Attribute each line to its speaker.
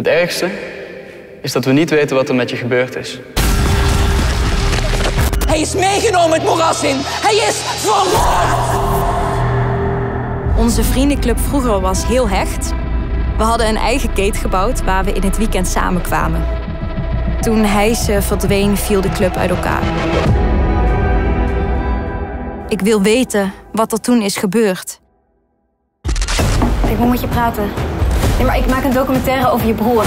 Speaker 1: Het ergste is dat we niet weten wat er met je gebeurd is.
Speaker 2: Hij is meegenomen het moeras in. Hij is vermoord!
Speaker 3: Onze vriendenclub vroeger was heel hecht. We hadden een eigen gate gebouwd waar we in het weekend samenkwamen. Toen Heise verdween, viel de club uit elkaar. Ik wil weten wat er toen is gebeurd.
Speaker 4: Ik moet met je praten. Nee, maar ik maak een documentaire over je broer.